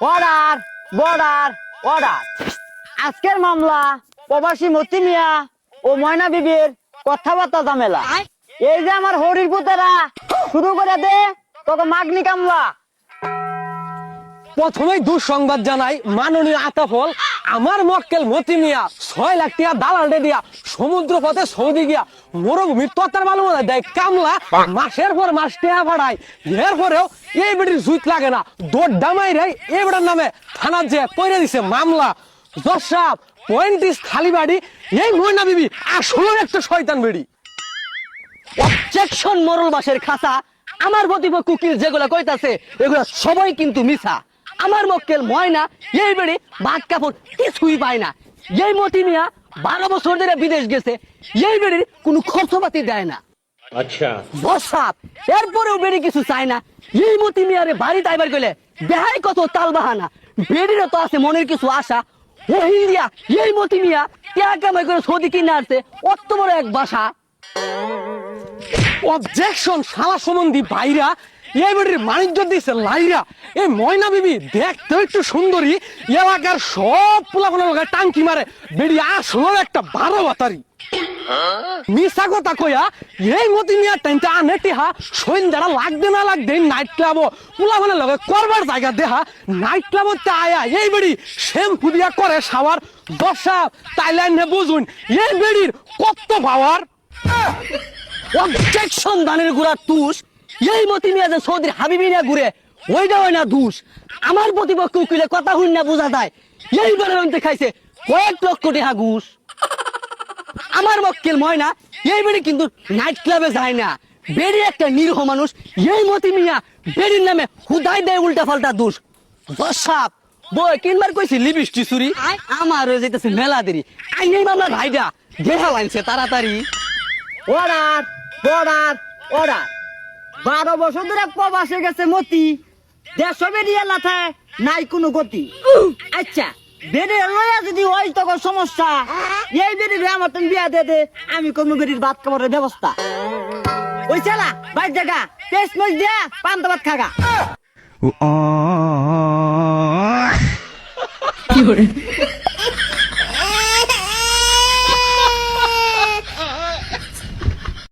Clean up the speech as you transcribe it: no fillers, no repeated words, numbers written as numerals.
Order border order. আজকের মামলা প্রবাসী মতি মিয়া ও ময়না বিবির কথাবার্তা ঝামেলা। এই যে আমার হরির পুতেরা শুরু করে দে তোকে মাগনি কামলা। প্রথমেই দুঃসংবাদ জানাই মাননীয় আতাফল আমার মক্কেল মতি মিয়া 6 লাখ টাকা দালালে দিয়া সমুদ্র পথে সৌদি গিয়া মরুভূমির তত্ত্বের মালুম দেয় কামলা মাসের পর মাস টাকা ভাড়ায়। এরপরেও এই বেটির জুত লাগে না, দৌড় ডামাই রে এই বেটার নামে থানার যে কইরে দিছে মামলা। জজ সাহেব পয়েন্ট ইস খালি বাড়ি, এই ময়না বিবি আসলে একটা শয়তান বেড়ি। অবজেকশন মোরল বাসের খাসা। আমার প্রতিপক্ষ উকিল যেগুলো কইতাছে এগুলো সবাই কিন্তু মিছা। আমার মক্কেল ময়না এই বেড়ে ভাত কাপড় কিছুই পায় না। এই মতি মিয়া 12 বছর ধরে বিদেশ গেছে, এই বেড়ির কোনো খরচপাতি দেয় না। আচ্ছা বসাব এরপরেও বেড়ি কিছু চায় না। এই মতি মিয়ারে বাড়ি তাইবার গেলে দেহাই কত তাল বাহানা। বেড়িরও তো আছে মনের কিছু আশা। ও ইন্ডিয়া এই মতি মিয়া টাকা কামাই করে সৌদি কিনে আসছে অত বড় এক বাসা। অবজেকশন শালা সম্বন্ধী ভাইরা এই বেটির বাণিজ্য দিছে লাইরা। এই ময়না বিবি দেখতে একটু সুন্দরী, এলাকার সব পোলাপোলার লগে টাঙ্কি মারে, বেড়ি আসলে একটা 12 বাতারি। মিশা কথা কইয়া এই মতি মিয়া টেনটা আনে টিহা সন্ধ্যাটা লাগবে না লাগবে নাইট ক্লাব পোলাপোলার লগে করবার জায়গা দেহা নাইট ক্লাবতে আয়া এই বেড়ি শ্যাম্পু দিয়া করে সাওয়ার। দশা তাইল্যান্ডে বুঝুন এই বেড়ির কত পাওয়ার। অবজেকশন দানের গুড়া তুষ। এই মতি মিয়া যে সৌদির হাবিবি না ঘুরে ওইটা হয় না দুষ। আমার প্রতিপক্ষ উকিলে কথা হইন না বোঝা যায় এই বেড়ে খাইছে কয়েক লক্ষ টাকা ঘুষ। আমার মক্কেল ময়না এই বেড়ি কিন্তু নাইট ক্লাবে যায় না। বেড়ি একটা নিরীহ মানুষ। এই মতি মিয়া বেড়ির নামে হুদাই দেয় উল্টা পাল্টা দোষ। দশাপ বই কিনবার কইছি লিপস্টিক চুরি আমার হয়ে যেতেছে মেলা দেরি। আইন এই মামলা ভাইডা দেখা লাইনছে তাড়াতাড়ি। Order order order. 12 বছর ধরে প্রবাসে গেছে মতি, দেশ বেরিয়ে লাথে নাই কোনো গতি। আচ্ছা বেরিয়ে লইয়া যদি ওই তখন সমস্যা, এই বেরিয়ে আমার তুমি বিয়া দে দে, আমি কোনো বেরির ভাত খাবারের ব্যবস্থা। ওই চালা বাইর জায়গা পেস্ট মজ দিয়া পান্তা ভাত খাগা।